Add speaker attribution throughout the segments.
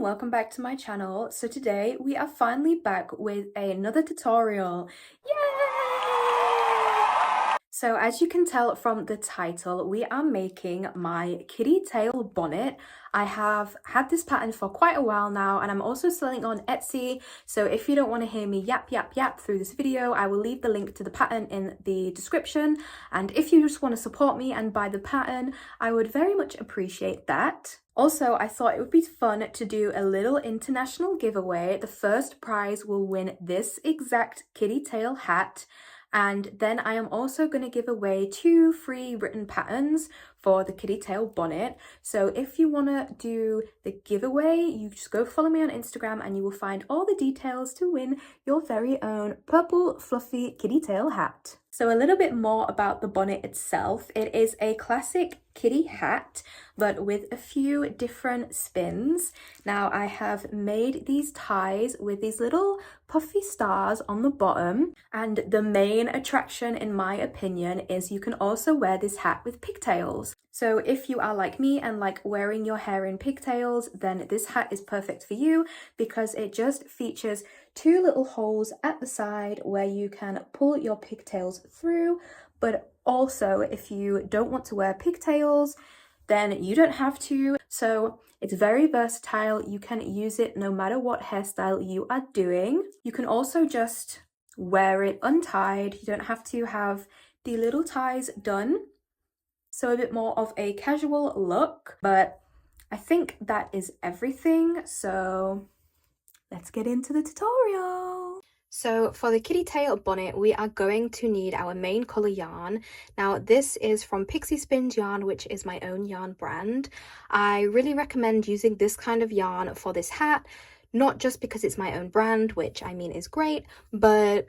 Speaker 1: welcome back to my channel. So today we are finally back with another tutorial. Yay! So as you can tell from the title, we are making my kitty tail bonnet. I have had this pattern for quite a while now, and I'm also selling on Etsy. So if you don't want to hear me yap through this video, I will leave the link to the pattern in the description. And if you just want to support me and buy the pattern, I would very much appreciate that. Also, I thought it would be fun to do a little international giveaway. The first prize will win this exact kitty tail hat. And then I am also going to give away 2 free written patterns for the kitty tail bonnet. So if you want to do the giveaway, you just go follow me on Instagram and you will find all the details to win your very own purple fluffy kitty tail hat. So a little bit more about the bonnet itself. It is a classic kitty hat, but with a few different spins. Now I have made these ties with these little puffy stars on the bottom, and the main attraction in my opinion is you can also wear this hat with pigtails. So if you are like me and like wearing your hair in pigtails, then this hat is perfect for you because it just features 2 little holes at the side where you can pull your pigtails through. But also if you don't want to wear pigtails, then you don't have to. So it's very versatile. You can use it no matter what hairstyle you are doing. You can also just wear it untied. You don't have to have the little ties done. So a bit more of a casual look, but I think that is everything. So let's get into the tutorial. So for the kitty tail bonnet, we are going to need our main colour yarn. Now this is from Pixie Spins yarn, which is my own yarn brand. I really recommend using this kind of yarn for this hat, not just because it's my own brand, which I mean is great, but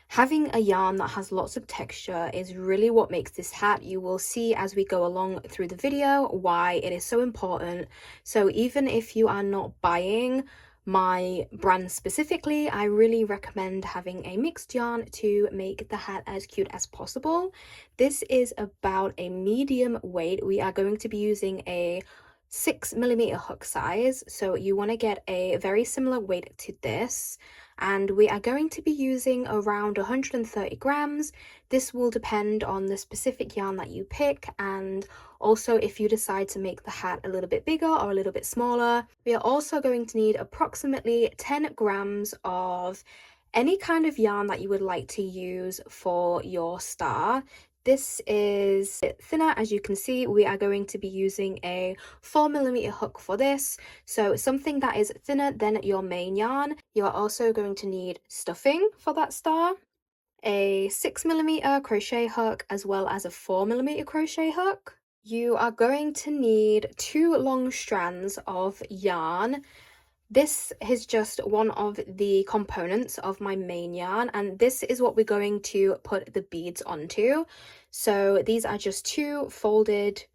Speaker 1: having a yarn that has lots of texture is really what makes this hat. You will see as we go along through the video why it is so important. So even if you are not buying my brand specifically, I really recommend having a mixed yarn to make the hat as cute as possible. This is about a medium weight. We are going to be using a 6mm hook size, so you want to get a very similar weight to this, and we are going to be using around 130 grams. This will depend on the specific yarn that you pick, and also if you decide to make the hat a little bit bigger or a little bit smaller. We are also going to need approximately 10 grams of any kind of yarn that you would like to use for your star. This is thinner. As you can see, we are going to be using a 4mm hook for this, so something that is thinner than your main yarn. You are also going to need stuffing for that star, a 6mm crochet hook, as well as a 4mm crochet hook. You are going to need 2 long strands of yarn. This is just one of the components of my main yarn, and this is what we're going to put the beads onto. So these are just 2 folded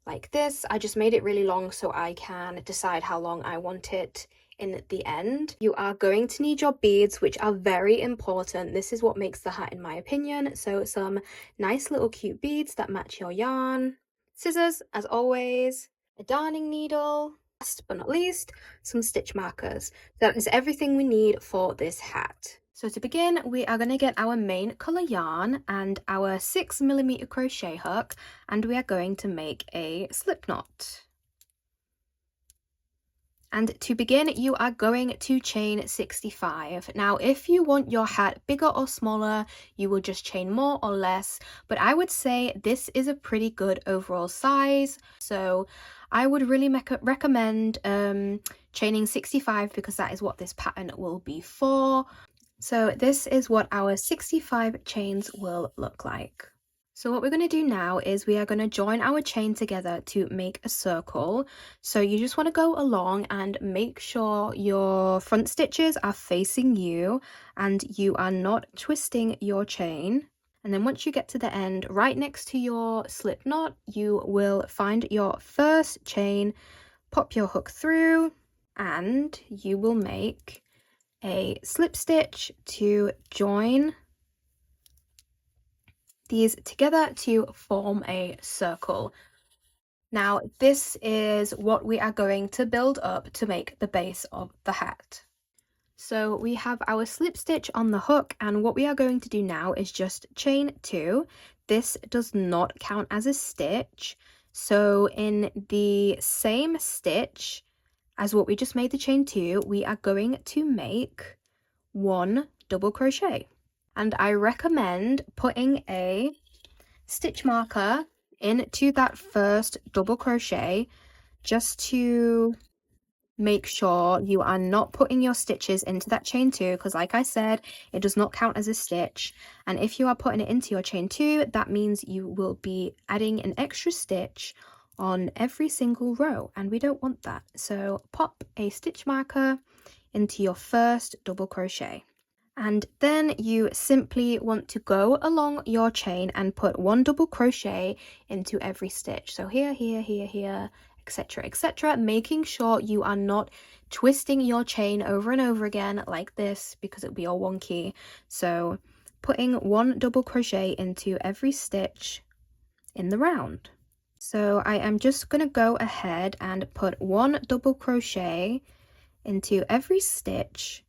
Speaker 1: like this. I just made it really long so I can decide how long I want it in the end. You are going to need your beads, which are very important. This is what makes the hat in my opinion. So some nice little cute beads that match your yarn, scissors as always, a darning needle, last but not least, some stitch markers. That is everything we need for this hat. So to begin, we are going to get our main colour yarn and our 6mm crochet hook, and we are going to make a slip knot. And to begin, you are going to chain 65. Now, if you want your hat bigger or smaller, you will just chain more or less, but I would say this is a pretty good overall size. So I would really recommend chaining 65 because that is what this pattern will be for. So this is what our 65 chains will look like. So what we're going to do now is we are going to join our chain together to make a circle. So you just want to go along and make sure your front stitches are facing you and you are not twisting your chain. And then once you get to the end, right next to your slip knot, you will find your first chain, pop your hook through, and you will make a slip stitch to join these together to form a circle. Now, this is what we are going to build up to make the base of the hat. So we have our slip stitch on the hook, and what we are going to do now is just chain 2. This does not count as a stitch. So in the same stitch as what we just made the chain 2, we are going to make 1 double crochet. And I recommend putting a stitch marker into that first double crochet just to make sure you are not putting your stitches into that chain 2, because like I said, it does not count as a stitch. And if you are putting it into your chain 2, that means you will be adding an extra stitch on every single row, and we don't want that. So pop a stitch marker into your first double crochet. And then you simply want to go along your chain and put 1 double crochet into every stitch. So here, here, here, here, etc., etc., making sure you are not twisting your chain over and over again like this, because it'll be all wonky. So putting 1 double crochet into every stitch in the round. So I am just going to go ahead and put 1 double crochet into every stitch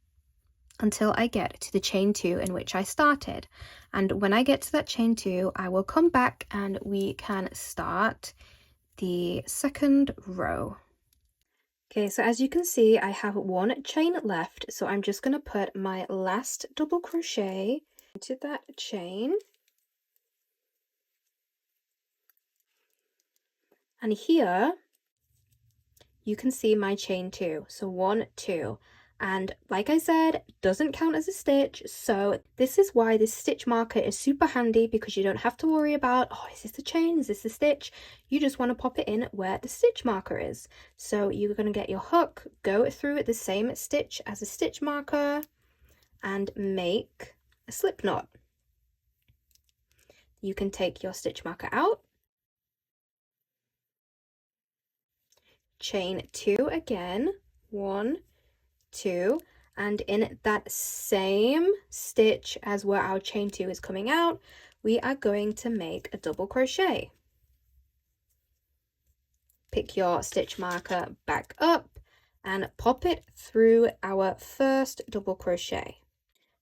Speaker 1: until I get to the chain 2 in which I started. And when I get to that chain 2, I will come back and we can start the second row. Okay, so as you can see, I have 1 chain left, so I'm just going to put my last double crochet into that chain. And here you can see my chain 2, so 1, 2. And like I said, doesn't count as a stitch, so this is why this stitch marker is super handy, because you don't have to worry about, oh, is this a chain, is this a stitch? You just want to pop it in where the stitch marker is. So you're going to get your hook, go through the same stitch as a stitch marker, and make a slip knot. You can take your stitch marker out, chain 2 again, 1, 2, and in that same stitch as where our chain 2 is coming out, we are going to make a double crochet. Pick your stitch marker back up and pop it through our first double crochet.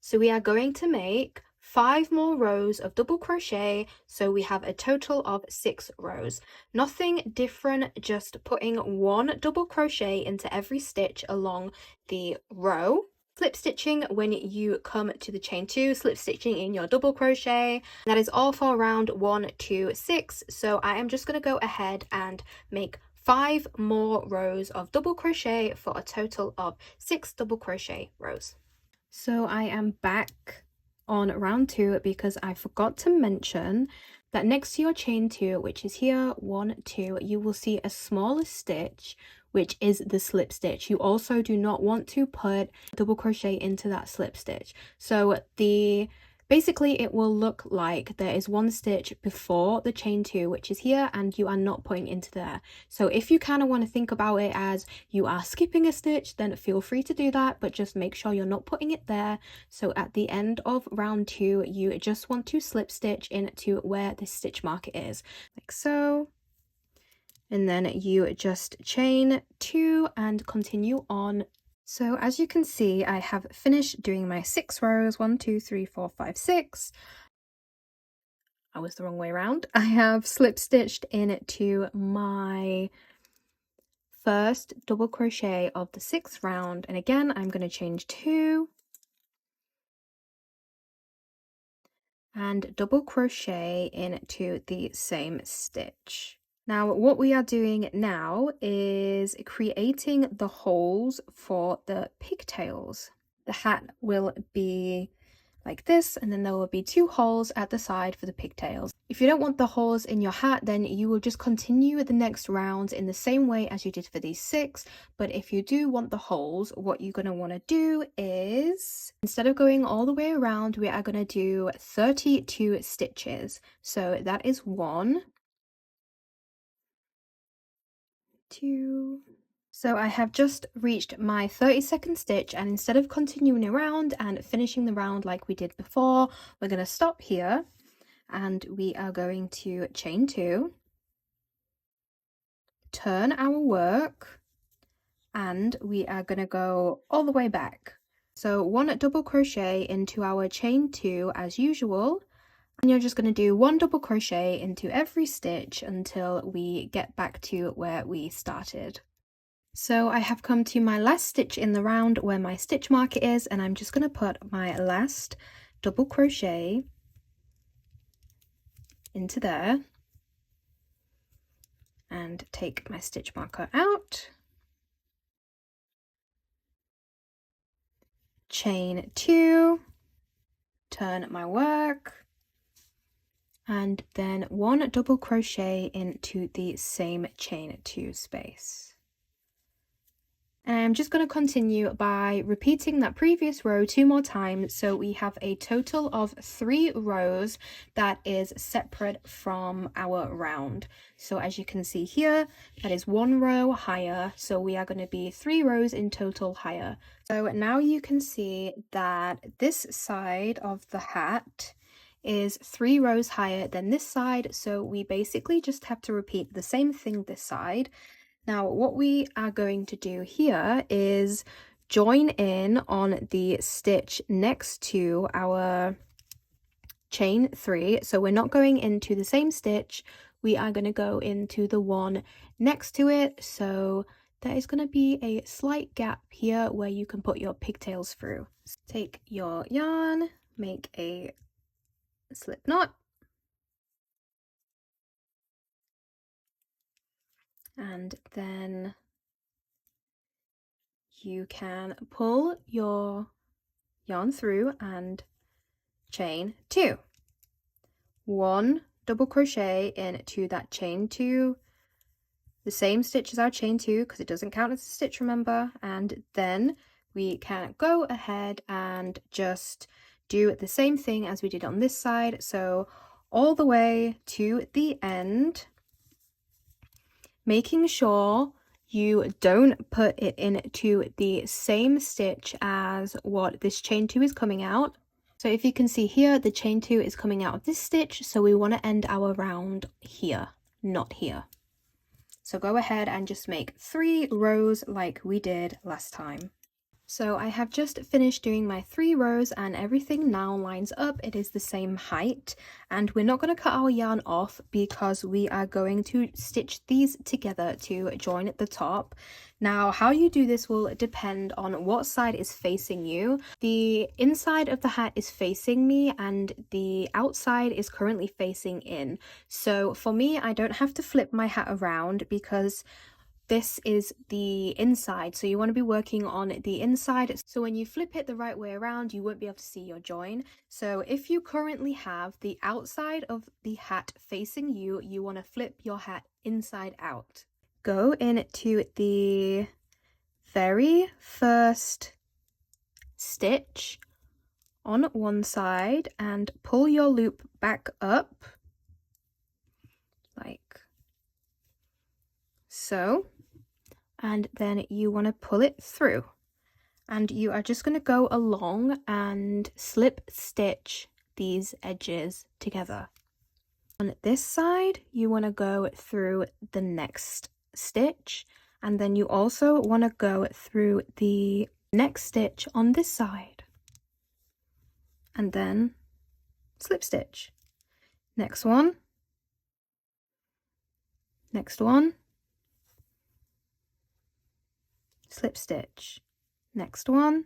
Speaker 1: So we are going to make 5 more rows of double crochet, so we have a total of 6 rows. Nothing different, just putting 1 double crochet into every stitch along the row. Slip stitching when you come to the chain 2, slip stitching in your double crochet. That is all for round 1 to 6, so I am just going to go ahead and make 5 more rows of double crochet for a total of 6 double crochet rows. So I am back on round 2 because I forgot to mention that next to your chain 2, which is here, 1, 2, you will see a smaller stitch, which is the slip stitch. You also do not want to put double crochet into that slip stitch. So basically it will look like there is 1 stitch before the chain 2, which is here, and you are not putting into there. So if you kind of want to think about it as you are skipping a stitch, then feel free to do that, but just make sure you're not putting it there. So at the end of round 2, you just want to slip stitch into where the stitch marker is, like so. And then you just chain 2 and continue on. So as you can see, I have finished doing my 6 rows, 1, 2, 3, 4, 5, 6. I was the wrong way around. I have slip stitched into my first double crochet of the 6th round, and again I'm going to change 2 and double crochet into the same stitch. Now what we are doing now is creating the holes for the pigtails. The hat will be like this, and then there will be 2 holes at the side for the pigtails. If you don't want the holes in your hat, then you will just continue the next rounds in the same way as you did for these 6. But if you do want the holes, what you're going to want to do is, instead of going all the way around, we are going to do 32 stitches. So that is 1, 2. So I have just reached my 32nd stitch, and instead of continuing around and finishing the round like we did before, we're going to stop here and we are going to chain 2 turn our work and we are going to go all the way back. So 1 double crochet into our chain 2 as usual, and you're just going to do 1 double crochet into every stitch until we get back to where we started. So I have come to my last stitch in the round where my stitch marker is, and I'm just going to put my last double crochet into there and take my stitch marker out, chain 2, turn my work, and then 1 double crochet into the same chain 2 space. And I'm just going to continue by repeating that previous row 2 more times, so we have a total of 3 rows that is separate from our round. So as you can see here, that is 1 row higher, so we are going to be 3 rows in total higher. So now you can see that this side of the hat is 3 rows higher than this side, so we basically just have to repeat the same thing this side. Now what we are going to do here is join in on the stitch next to our chain 3. So we're not going into the same stitch, we are going to go into the one next to it. So there is going to be a slight gap here where you can put your pigtails through. So take your yarn, make a slip knot, and then you can pull your yarn through and chain 2. 1 double crochet into that chain 2, the same stitch as our chain 2 because it doesn't count as a stitch, remember, and then we can go ahead and just do the same thing as we did on this side, so all the way to the end, making sure you don't put it into the same stitch as what this chain 2 is coming out. So if you can see here, the chain 2 is coming out of this stitch, so we want to end our round here, not here. So go ahead and just make 3 rows like we did last time. So I have just finished doing my 3 rows and everything now lines up. It is the same height, and we're not going to cut our yarn off because we are going to stitch these together to join at the top. Now how you do this will depend on what side is facing you. The inside of the hat is facing me and the outside is currently facing in. So for me, I don't have to flip my hat around because this is the inside, so you want to be working on the inside, so when you flip it the right way around you won't be able to see your join. So if you currently have the outside of the hat facing you, you want to flip your hat inside out. Go into the very first stitch on one side and pull your loop back up like so, and then you want to pull it through, and you are just going to go along and slip stitch these edges together. On this side you want to go through the next stitch, and then you also want to go through the next stitch on this side and then slip stitch. Next one, next one, slip stitch, next one,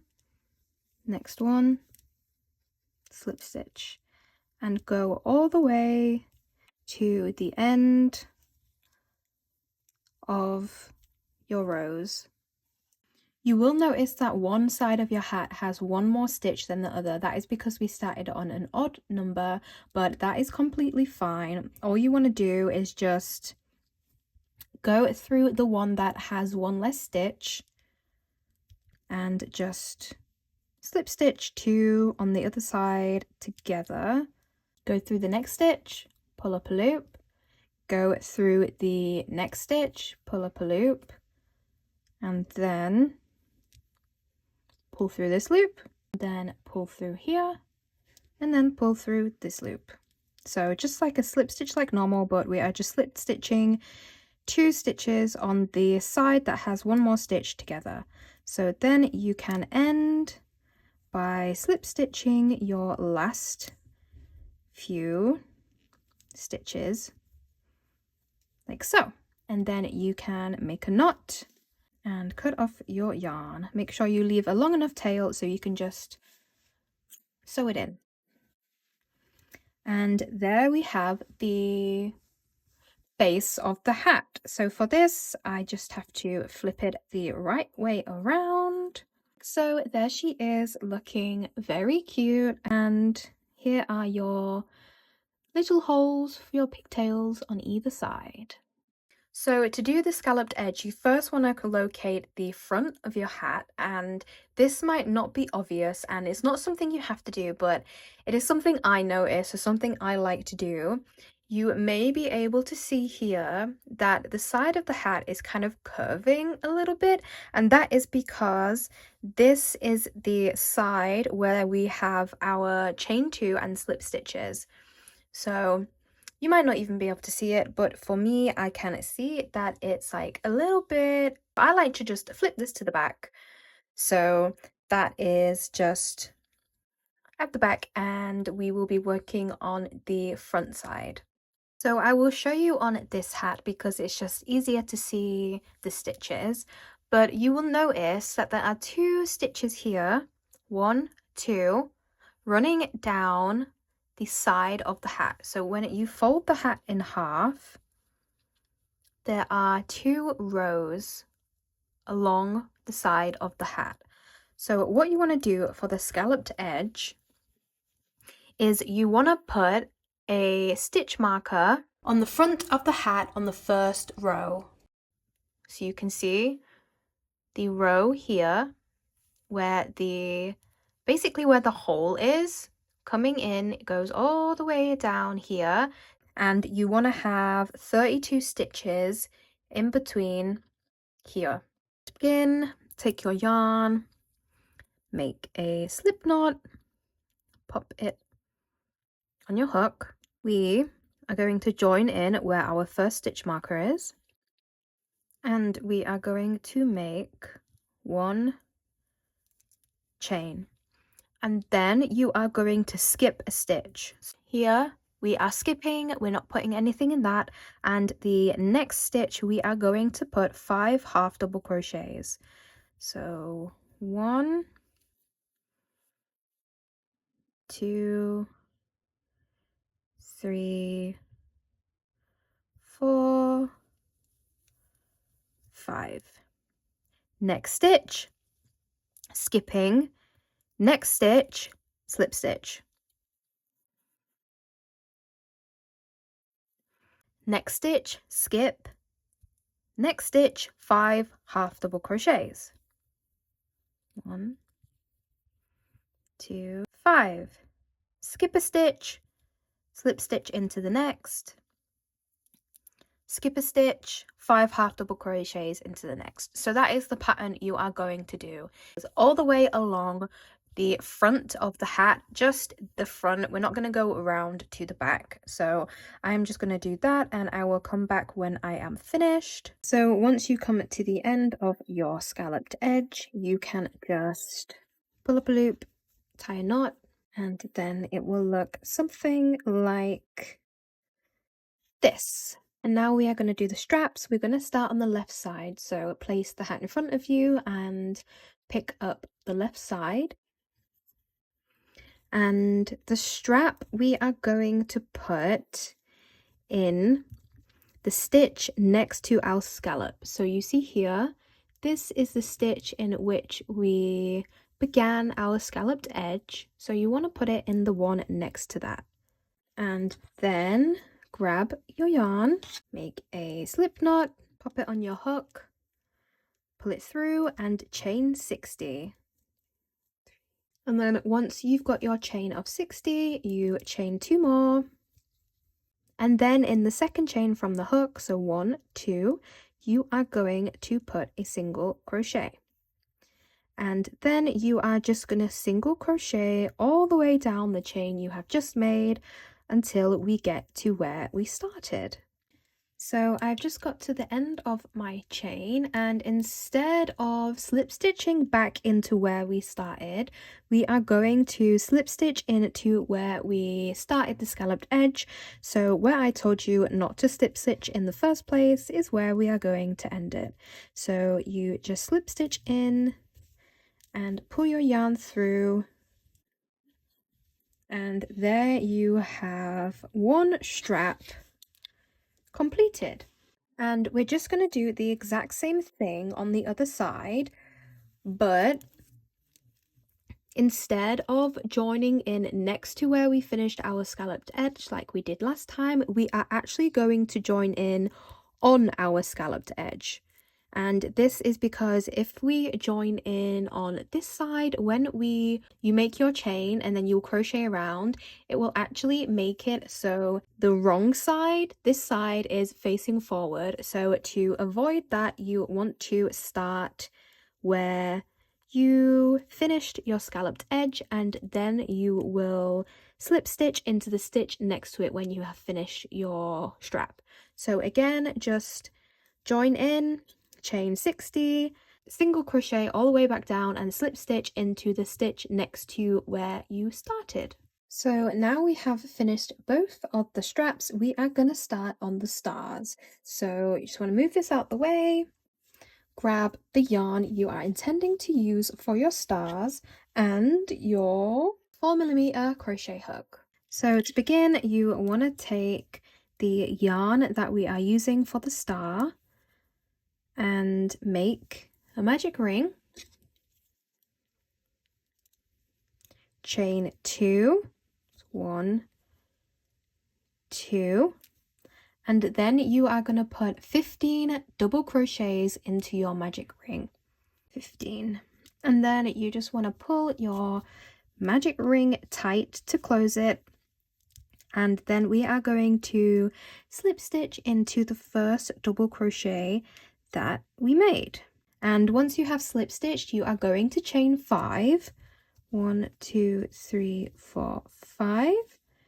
Speaker 1: slip stitch, and go all the way to the end of your rows. You will notice that one side of your hat has one more stitch than the other. That is because we started on an odd number, but that is completely fine. All you want to do is just go through the one that has one less stitch and just slip stitch 2 on the other side together. Go through the next stitch, pull up a loop, go through the next stitch, pull up a loop, and then pull through this loop, then pull through here, and then pull through this loop. So just like a slip stitch like normal, but we are just slip stitching 2 stitches on the side that has one more stitch together. So then you can end by slip stitching your last few stitches like so, and then you can make a knot and cut off your yarn. Make sure you leave a long enough tail so you can just sew it in. And there we have the base of the hat. So for this, I just have to flip it the right way around. So there she is, looking very cute. And here are your little holes for your pigtails on either side. So to do the scalloped edge, you first want to locate the front of your hat, and this might not be obvious and it's not something you have to do, but it is something I notice or something I like to do. You may be able to see here that the side of the hat is kind of curving a little bit, and that is because this is the side where we have our chain 2 and slip stitches. So you might not even be able to see it, but for me, I can see that it's like a little bit. I like to just flip this to the back. So that is just at the back, and we will be working on the front side. So I will show you on this hat because it's just easier to see the stitches, but you will notice that there are 2 stitches here, 1, 2, running down the side of the hat. So when you fold the hat in half, there are 2 rows along the side of the hat. So what you want to do for the scalloped edge is you want to put a stitch marker on the front of the hat on the first row. So you can see the row here where basically where the hole is coming in, it goes all the way down here, and you want to have 32 stitches in between here. To begin, take your yarn, make a slip knot, pop it on your hook. We are going to join in where our first stitch marker is, and we are going to make 1 chain, and then you are going to skip a stitch. Here we are skipping, we're not putting anything in that, and the next stitch we are going to put 5 half double crochets. So 1, 2, 3, 4, 5. Next stitch, skipping, next stitch, slip stitch. Next stitch, skip, next stitch, 5 half double crochets. 1, 2, 5. Skip a stitch, slip stitch into the next, skip a stitch, 5 half double crochets into the next. So that is the pattern you are going to do. It's all the way along the front of the hat, just the front. We're not going to go around to the back. So I'm just going to do that, and I will come back when I am finished. So once you come to the end of your scalloped edge, you can just pull up a loop, tie a knot, and then it will look something like this. And now we are going to do the straps. We're going to start on the left side. So place the hat in front of you and pick up the left side. And the strap we are going to put in the stitch next to our scallop. So you see here, this is the stitch in which we began our scalloped edge. So you want to put it in the one next to that. And then grab your yarn, make a slip knot, pop it on your hook, pull it through, and chain 60. And then once you've got your chain of 60, you chain 2 more. And then in the second chain from the hook, so 1, 2, you are going to put a single crochet. And then you are just going to single crochet all the way down the chain you have just made until we get to where we started. So I've just got to the end of my chain, and instead of slip stitching back into where we started, we are going to slip stitch into where we started the scalloped edge. So where I told you not to slip stitch in the first place is where we are going to end it. So you just slip stitch in and pull your yarn through, and there you have one strap completed. And we're just going to do the exact same thing on the other side, but instead of joining in next to where we finished our scalloped edge like we did last time, we are actually going to join in on our scalloped edge. And this is because if we join in on this side, when you make your chain and then you'll crochet around, it will actually make it so the wrong side, this side, is facing forward. So to avoid that, you want to start where you finished your scalloped edge, and then you will slip stitch into the stitch next to it when you have finished your strap. So again, just join in, chain 60, single crochet all the way back down, and slip stitch into the stitch next to where you started. So now we have finished both of the straps, we are going to start on the stars. So you just want to move this out the way, grab the yarn you are intending to use for your stars and your 4mm crochet hook. So to begin, you want to take the yarn that we are using for the star and make a magic ring, chain 2, 1, 2, and then you are going to put 15 double crochets into your magic ring. 15. And then you just want to pull your magic ring tight to close it, and then we are going to slip stitch into the first double crochet that we made. And once you have slip stitched, you are going to chain 5. 1, 2, 3, 4, 5.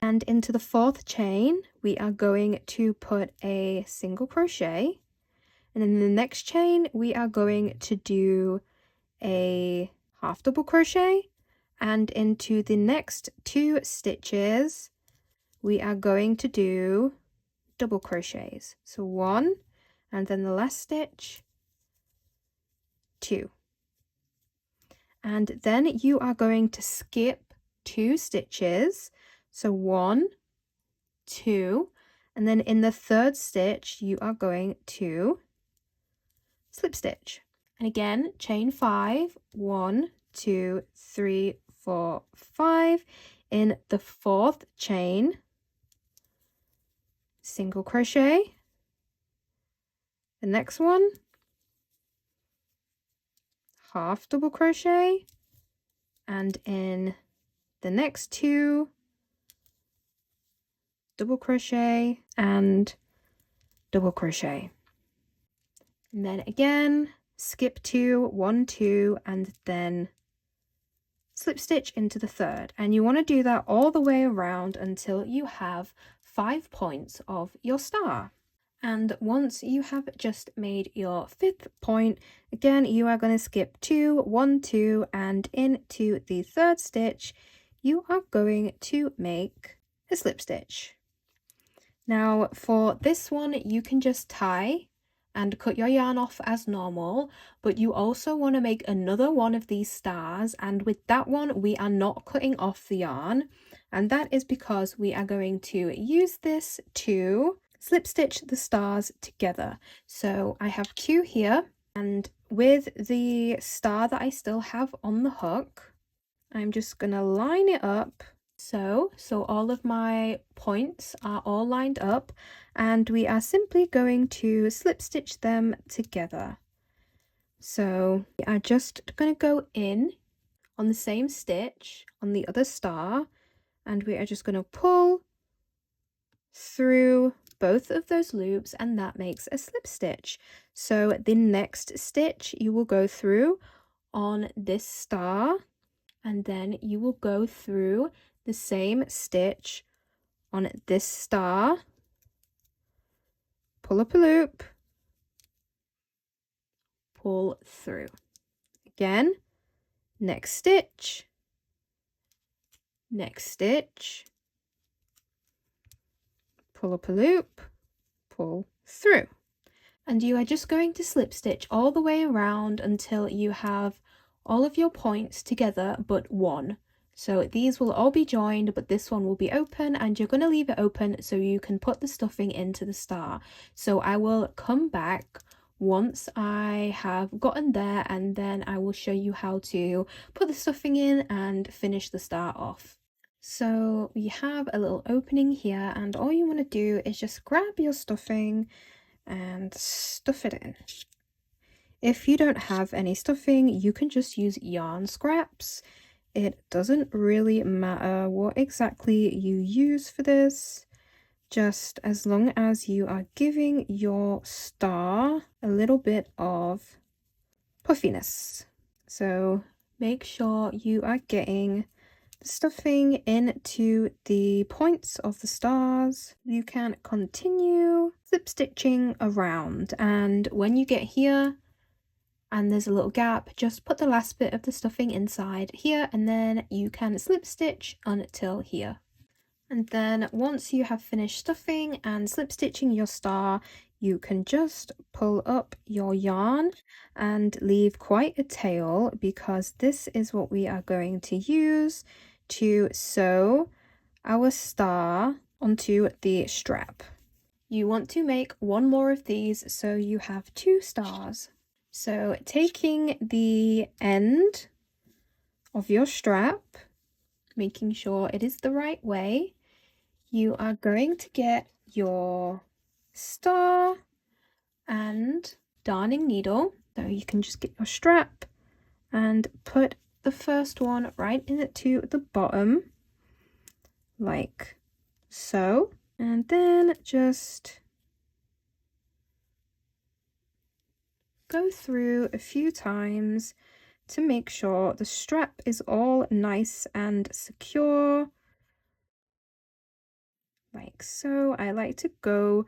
Speaker 1: And into the 4th chain, we are going to put a single crochet. And in the next chain, we are going to do a half double crochet. And into the next 2 stitches, we are going to do double crochets. So 1, and then the last stitch, 2. And then you are going to skip 2 stitches. So 1, 2, and then in the 3rd stitch, you are going to slip stitch. And again, chain 5, 1, 2, 3, 4, 5. In the 4th chain, single crochet. The next one, half double crochet, and in the next 2, double crochet and double crochet. And then again, skip 2, 1, 2, and then slip stitch into the 3rd. And you want to do that all the way around until you have 5 points of your star. And once you have just made your 5th point, again, you are going to skip 2, 1, 2, and into the 3rd stitch, you are going to make a slip stitch. Now for this one, you can just tie and cut your yarn off as normal, but you also want to make another one of these stars, and with that one, we are not cutting off the yarn, and that is because we are going to use this to slip stitch the stars together. So I have 2 here, and with the star that I still have on the hook, I'm just gonna line it up so all of my points are all lined up, and we are simply going to slip stitch them together. So we are just going to go in on the same stitch on the other star, and we are just going to pull through both of those loops, and that makes a slip stitch. So the next stitch you will go through on this star, and then you will go through the same stitch on this star, pull up a loop, pull through. Again, next stitch, pull up a loop, pull through. And you are just going to slip stitch all the way around until you have all of your points together but one. So these will all be joined, but this one will be open, and you're going to leave it open so you can put the stuffing into the star. So I will come back once I have gotten there, and then I will show you how to put the stuffing in and finish the star off. So we have a little opening here, and all you want to do is just grab your stuffing and stuff it in. If you don't have any stuffing, you can just use yarn scraps. It doesn't really matter what exactly you use for this, just as long as you are giving your star a little bit of puffiness. So make sure you are getting the stuffing into the points of the stars. You can continue slip stitching around, and when you get here and there's a little gap, just put the last bit of the stuffing inside here, and then you can slip stitch until here. And then once you have finished stuffing and slip stitching your star, you can just pull up your yarn and leave quite a tail, because this is what we are going to use to sew our star onto the strap. You want to make one more of these so you have 2 stars. So taking the end of your strap, making sure it is the right way, you are going to get your star and darning needle. So you can just get your strap and put the first one right into the bottom, like so, and then just go through a few times to make sure the strap is all nice and secure, like so. I like to go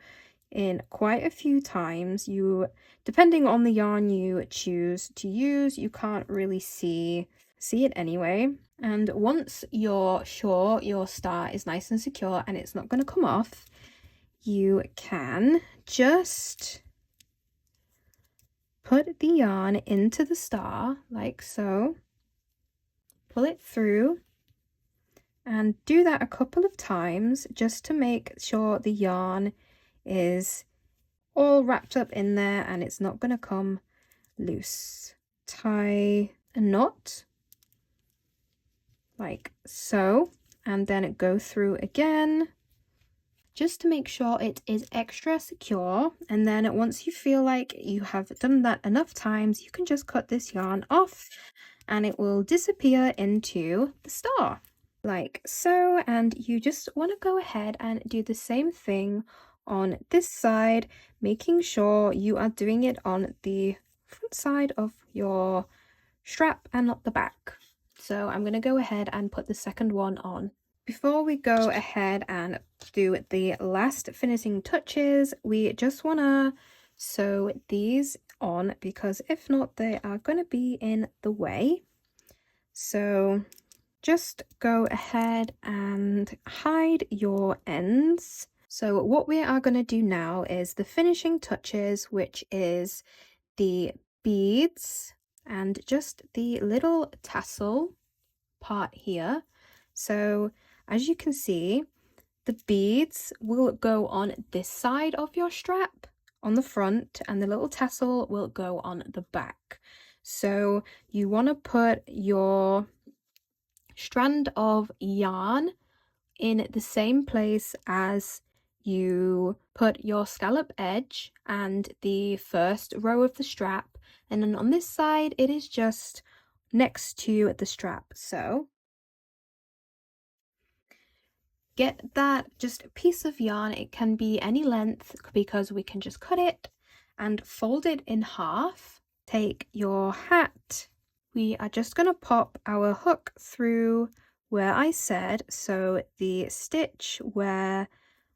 Speaker 1: in quite a few times. You, depending on the yarn you choose to use, you can't really see it anyway. And once you're sure your star is nice and secure and it's not going to come off, you can just put the yarn into the star like so, pull it through, and do that a couple of times just to make sure the yarn is all wrapped up in there and it's not going to come loose. Tie a knot like so, and then go through again just to make sure it is extra secure. And then once you feel like you have done that enough times, you can just cut this yarn off and it will disappear into the star like so. And you just want to go ahead and do the same thing on this side, making sure you are doing it on the front side of your strap and not the back. So I'm going to go ahead and put the second one on. Before we go ahead and do the last finishing touches, we just want to sew these on, because if not, they are going to be in the way. So just go ahead and hide your ends. So what we are going to do now is the finishing touches, which is the beads and just the little tassel part here. So as you can see, the beads will go on this side of your strap on the front, and the little tassel will go on the back. So you want to put your strand of yarn in the same place as you put your scallop edge and the first row of the strap, and then on this side it is just next to the strap. So get that just piece of yarn, it can be any length because we can just cut it and fold it in half. Take your hat, we are just going to pop our hook through where I said, so the stitch where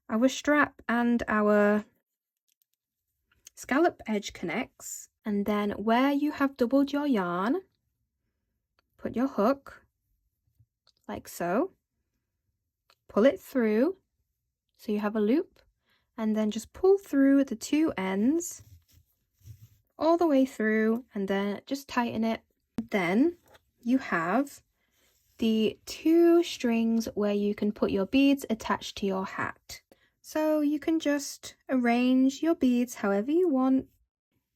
Speaker 1: our strap and our scallop edge connects, and then where you have doubled your yarn, put your hook like so, pull it through so you have a loop, and then just pull through the two ends all the way through, and then just tighten it. Then you have the two strings where you can put your beads attached to your hat. So you can just arrange your beads however you want.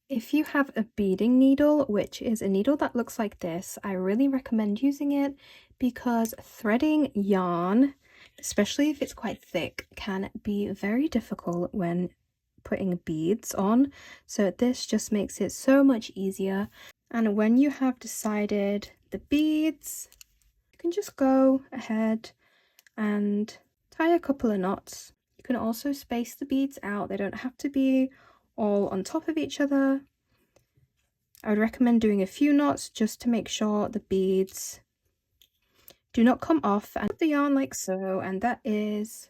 Speaker 1: If you have a beading needle, which is a needle that looks like this, I really recommend using it because threading yarn, especially if it's quite thick, can be very difficult when putting beads on. So this just makes it so much easier. And when you have decided the beads, you can just go ahead and tie a couple of knots. You can also space the beads out. They don't have to be all on top of each other. I would recommend doing a few knots just to make sure the beads do not come off, and put the yarn like so, and that is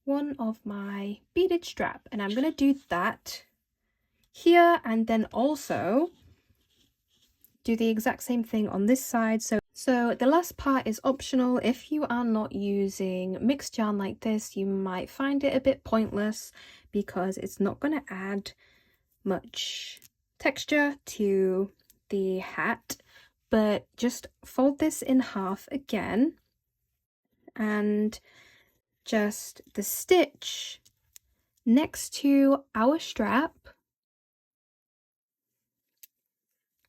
Speaker 1: one of my beaded strap. And I'm going to do that here and then also do the exact same thing on this side. So the last part is optional. If you are not using mixed yarn like this, you might find it a bit pointless because it's not going to add much texture to the hat. But just fold this in half again, and just the stitch next to our strap.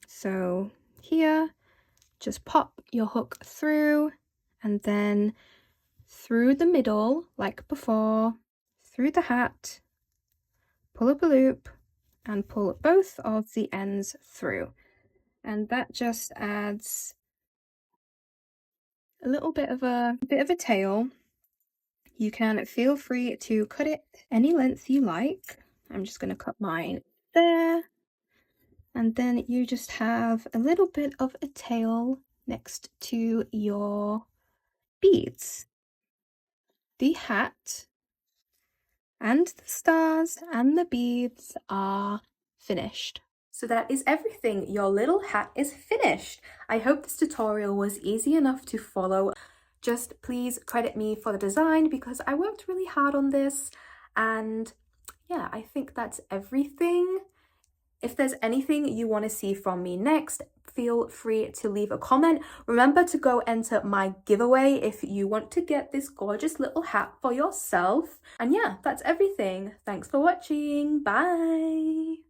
Speaker 1: So here, just pop your hook through, and then through the middle like before, through the hat, pull up a loop and pull both of the ends through, and that just adds a little bit of a tail. You can feel free to cut it any length you like. I'm just going to cut mine there, and then you just have a little bit of a tail next to your beads. The hat and the stars and the beads are finished. So that is everything. Your little hat is finished. I hope this tutorial was easy enough to follow. Just please credit me for the design because I worked really hard on this, and yeah, I think that's everything. If there's anything you want to see from me next, feel free to leave a comment. Remember to go enter my giveaway if you want to get this gorgeous little hat for yourself. And yeah, that's everything. Thanks for watching. Bye!